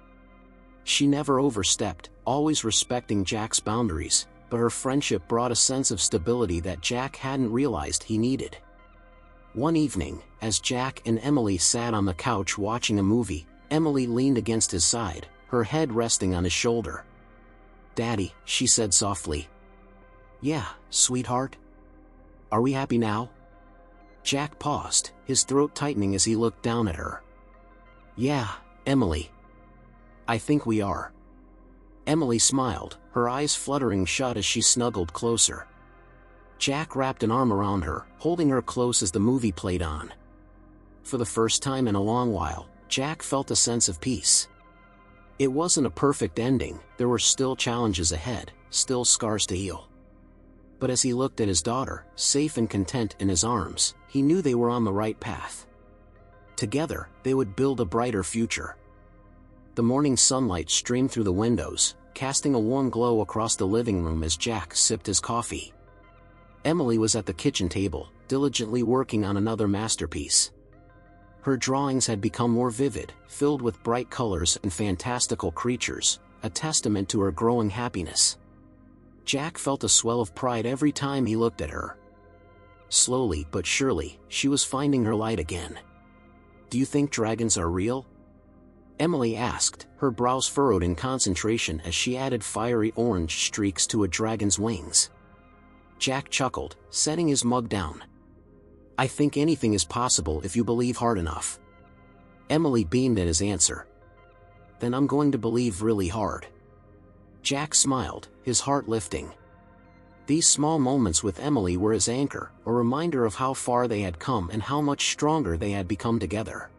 She never overstepped, always respecting Jack's boundaries, but her friendship brought a sense of stability that Jack hadn't realized he needed. One evening, as Jack and Emily sat on the couch watching a movie, Emily leaned against his side, her head resting on his shoulder. "Daddy," she said softly. "Yeah, sweetheart? Are we happy now?" Jack paused, his throat tightening as he looked down at her. "Yeah, Emily. I think we are." Emily smiled, her eyes fluttering shut as she snuggled closer. Jack wrapped an arm around her, holding her close as the movie played on. For the first time in a long while, Jack felt a sense of peace. It wasn't a perfect ending, there were still challenges ahead, still scars to heal. But as he looked at his daughter, safe and content in his arms, he knew they were on the right path. Together, they would build a brighter future. The morning sunlight streamed through the windows, casting a warm glow across the living room as Jack sipped his coffee. Emily was at the kitchen table, diligently working on another masterpiece. Her drawings had become more vivid, filled with bright colors and fantastical creatures, a testament to her growing happiness. Jack felt a swell of pride every time he looked at her. Slowly but surely, she was finding her light again. "Do you think dragons are real?" Emily asked, her brows furrowed in concentration as she added fiery orange streaks to a dragon's wings. Jack chuckled, setting his mug down. "I think anything is possible if you believe hard enough." Emily beamed at his answer. "Then I'm going to believe really hard." Jack smiled, his heart lifting. These small moments with Emily were his anchor, a reminder of how far they had come and how much stronger they had become together.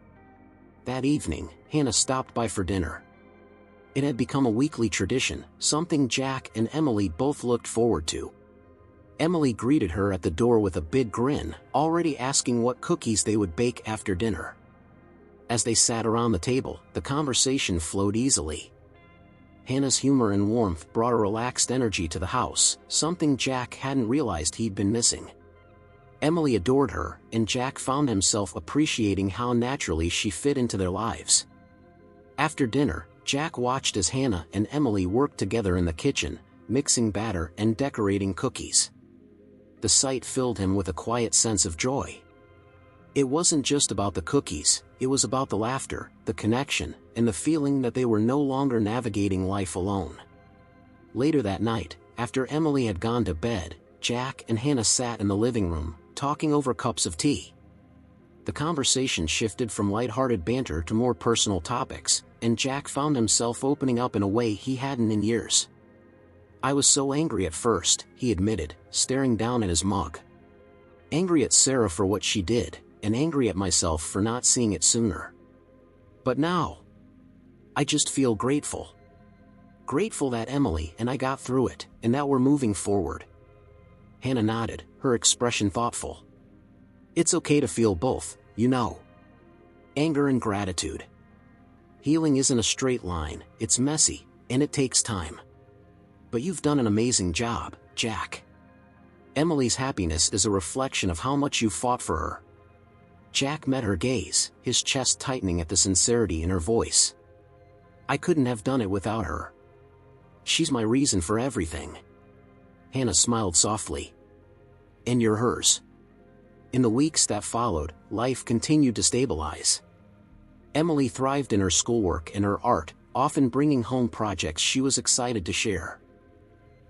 That evening, Hannah stopped by for dinner. It had become a weekly tradition, something Jack and Emily both looked forward to. Emily greeted her at the door with a big grin, already asking what cookies they would bake after dinner. As they sat around the table, the conversation flowed easily. Hannah's humor and warmth brought a relaxed energy to the house, something Jack hadn't realized he'd been missing. Emily adored her, and Jack found himself appreciating how naturally she fit into their lives. After dinner, Jack watched as Hannah and Emily worked together in the kitchen, mixing batter and decorating cookies. The sight filled him with a quiet sense of joy. It wasn't just about the cookies, it was about the laughter, the connection, and the feeling that they were no longer navigating life alone. Later that night, after Emily had gone to bed, Jack and Hannah sat in the living room, talking over cups of tea. The conversation shifted from light-hearted banter to more personal topics, and Jack found himself opening up in a way he hadn't in years. "I was so angry at first," he admitted, staring down at his mug. "Angry at Sarah for what she did, and angry at myself for not seeing it sooner. But now, I just feel grateful. Grateful that Emily and I got through it, and that we're moving forward." Hannah nodded, her expression thoughtful. "It's okay to feel both, you know. Anger and gratitude. Healing isn't a straight line, it's messy, and it takes time. But you've done an amazing job, Jack. Emily's happiness is a reflection of how much you fought for her." Jack met her gaze, his chest tightening at the sincerity in her voice. "I couldn't have done it without her. She's my reason for everything." Hannah smiled softly. "And you're hers." In the weeks that followed, life continued to stabilize. Emily thrived in her schoolwork and her art, often bringing home projects she was excited to share.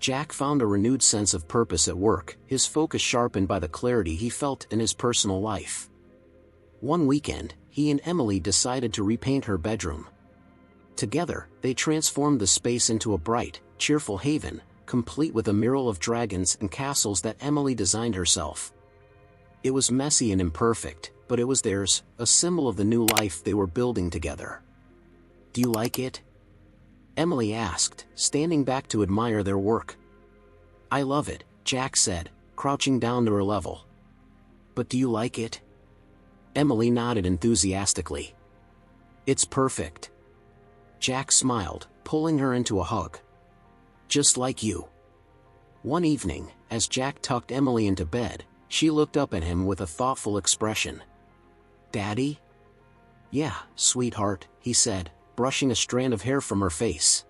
Jack found a renewed sense of purpose at work, his focus sharpened by the clarity he felt in his personal life. One weekend, he and Emily decided to repaint her bedroom. Together, they transformed the space into a bright, cheerful haven, complete with a mural of dragons and castles that Emily designed herself. It was messy and imperfect, but it was theirs, a symbol of the new life they were building together. "Do you like it?" Emily asked, standing back to admire their work. "I love it," Jack said, crouching down to her level. "But do you like it?" Emily nodded enthusiastically. "It's perfect." Jack smiled, pulling her into a hug. "Just like you." One evening, as Jack tucked Emily into bed, she looked up at him with a thoughtful expression. "Daddy?" "Yeah, sweetheart," he said, brushing a strand of hair from her face.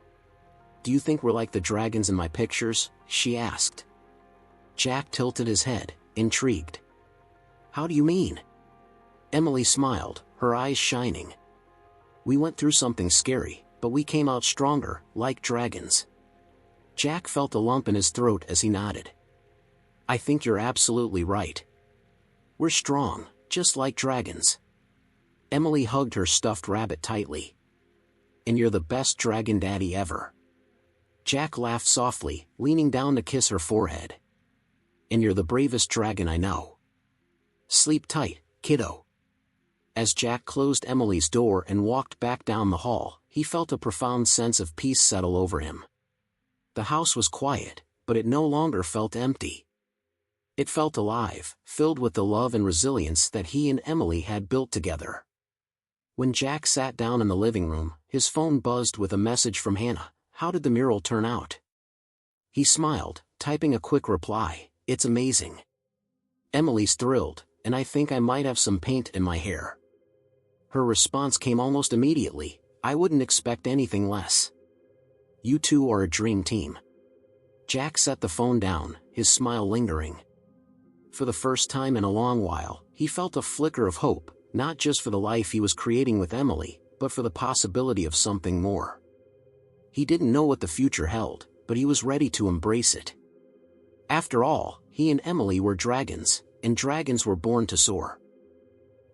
"Do you think we're like the dragons in my pictures?" she asked. Jack tilted his head, intrigued. "How do you mean?" Emily smiled, her eyes shining. "We went through something scary, but we came out stronger, like dragons." Jack felt a lump in his throat as he nodded. "I think you're absolutely right. We're strong, just like dragons." Emily hugged her stuffed rabbit tightly. "And you're the best dragon daddy ever." Jack laughed softly, leaning down to kiss her forehead. "And you're the bravest dragon I know. Sleep tight, kiddo." As Jack closed Emily's door and walked back down the hall, he felt a profound sense of peace settle over him. The house was quiet, but it no longer felt empty. It felt alive, filled with the love and resilience that he and Emily had built together. When Jack sat down in the living room, his phone buzzed with a message from Hannah. "How did the mural turn out?" He smiled, typing a quick reply. "It's amazing. Emily's thrilled, and I think I might have some paint in my hair." Her response came almost immediately. "I wouldn't expect anything less. You two are a dream team." Jack set the phone down, his smile lingering. For the first time in a long while, he felt a flicker of hope, not just for the life he was creating with Emily, but for the possibility of something more. He didn't know what the future held, but he was ready to embrace it. After all, he and Emily were dragons, and dragons were born to soar.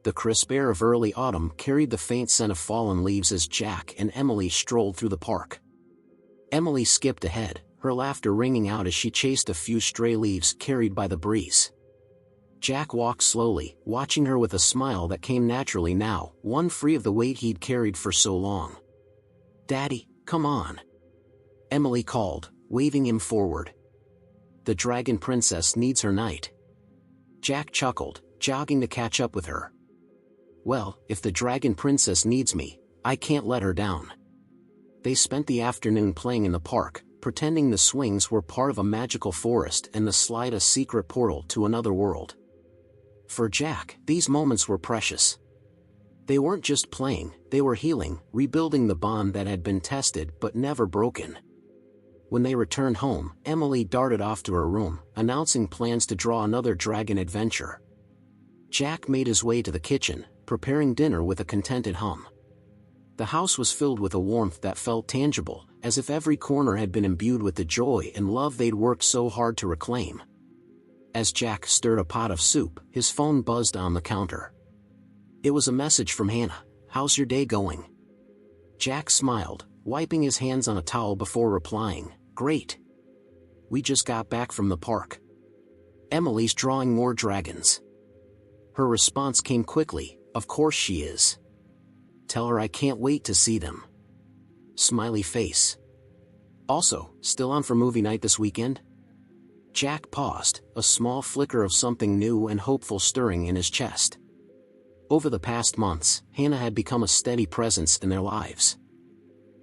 The crisp air of early autumn carried the faint scent of fallen leaves as Jack and Emily strolled through the park. Emily skipped ahead, her laughter ringing out as she chased a few stray leaves carried by the breeze. Jack walked slowly, watching her with a smile that came naturally now, one free of the weight he'd carried for so long. "Daddy, come on," Emily called, waving him forward. "The dragon princess needs her knight." Jack chuckled, jogging to catch up with her. "Well, if the dragon princess needs me, I can't let her down." They spent the afternoon playing in the park, pretending the swings were part of a magical forest and the slide a secret portal to another world. For Jack, these moments were precious. They weren't just playing, they were healing, rebuilding the bond that had been tested but never broken. When they returned home, Emily darted off to her room, announcing plans to draw another dragon adventure. Jack made his way to the kitchen, preparing dinner with a contented hum. The house was filled with a warmth that felt tangible, as if every corner had been imbued with the joy and love they'd worked so hard to reclaim. As Jack stirred a pot of soup, his phone buzzed on the counter. It was a message from Hannah. "How's your day going?" Jack smiled, wiping his hands on a towel before replying, "Great. We just got back from the park. Emily's drawing more dragons." Her response came quickly. "Of course she is. Tell her I can't wait to see them." Smiley face. "Also, still on for movie night this weekend?" Jack paused, a small flicker of something new and hopeful stirring in his chest. Over the past months, Hannah had become a steady presence in their lives.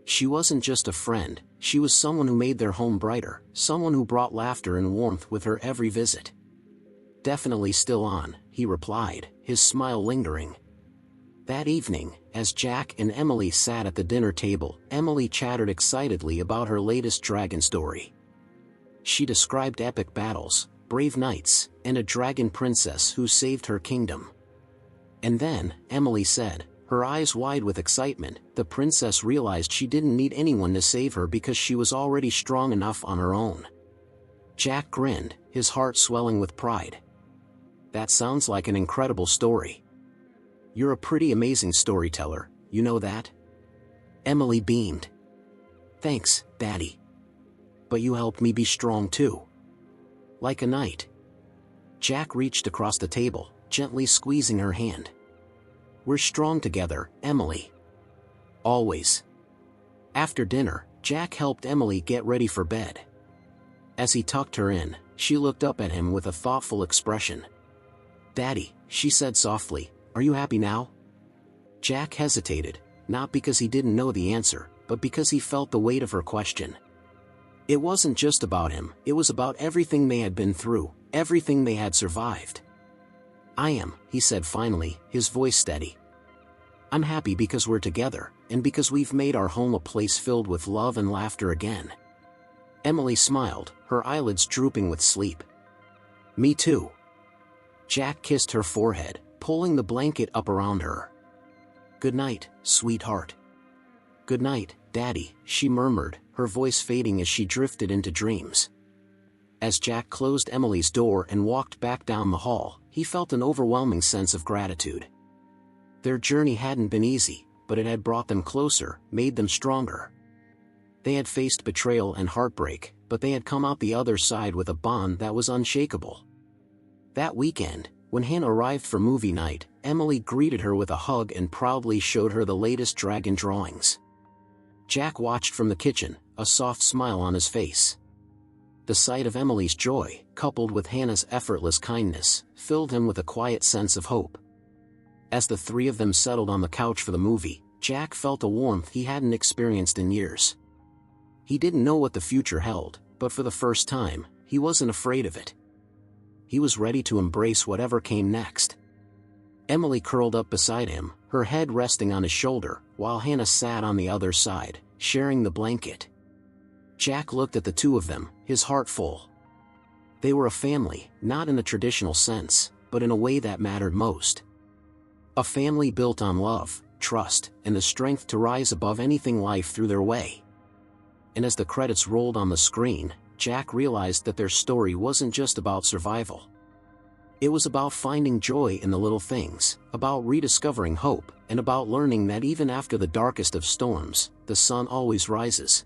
She wasn't just a friend, she was someone who made their home brighter, someone who brought laughter and warmth with her every visit. "Definitely still on," he replied, his smile lingering. That evening, as Jack and Emily sat at the dinner table, Emily chattered excitedly about her latest dragon story. She described epic battles, brave knights, and a dragon princess who saved her kingdom. And then, Emily said, her eyes wide with excitement, the princess realized she didn't need anyone to save her because she was already strong enough on her own. Jack grinned, his heart swelling with pride. That sounds like an incredible story. You're a pretty amazing storyteller, you know that? Emily beamed. Thanks, Daddy. But you helped me be strong too. Like a knight. Jack reached across the table, gently squeezing her hand. We're strong together, Emily. Always. After dinner, Jack helped Emily get ready for bed. As he tucked her in, she looked up at him with a thoughtful expression. Daddy, she said softly, are you happy now? Jack hesitated, not because he didn't know the answer, but because he felt the weight of her question. It wasn't just about him, it was about everything they had been through, everything they had survived. I am, he said finally, his voice steady. I'm happy because we're together, and because we've made our home a place filled with love and laughter again. Emily smiled, her eyelids drooping with sleep. Me too. Jack kissed her forehead, pulling the blanket up around her. Good night, sweetheart. Good night, Daddy, she murmured, her voice fading as she drifted into dreams. As Jack closed Emily's door and walked back down the hall, he felt an overwhelming sense of gratitude. Their journey hadn't been easy, but it had brought them closer, made them stronger. They had faced betrayal and heartbreak, but they had come out the other side with a bond that was unshakable. That weekend, when Hannah arrived for movie night, Emily greeted her with a hug and proudly showed her the latest dragon drawings. Jack watched from the kitchen, a soft smile on his face. The sight of Emily's joy, coupled with Hannah's effortless kindness, filled him with a quiet sense of hope. As the three of them settled on the couch for the movie, Jack felt a warmth he hadn't experienced in years. He didn't know what the future held, but for the first time, he wasn't afraid of it. He was ready to embrace whatever came next. Emily curled up beside him, her head resting on his shoulder, while Hannah sat on the other side, sharing the blanket. Jack looked at the two of them, his heart full. They were a family, not in the traditional sense, but in a way that mattered most. A family built on love, trust, and the strength to rise above anything life threw their way. And as the credits rolled on the screen, Jack realized that their story wasn't just about survival. It was about finding joy in the little things, about rediscovering hope, and about learning that even after the darkest of storms, the sun always rises.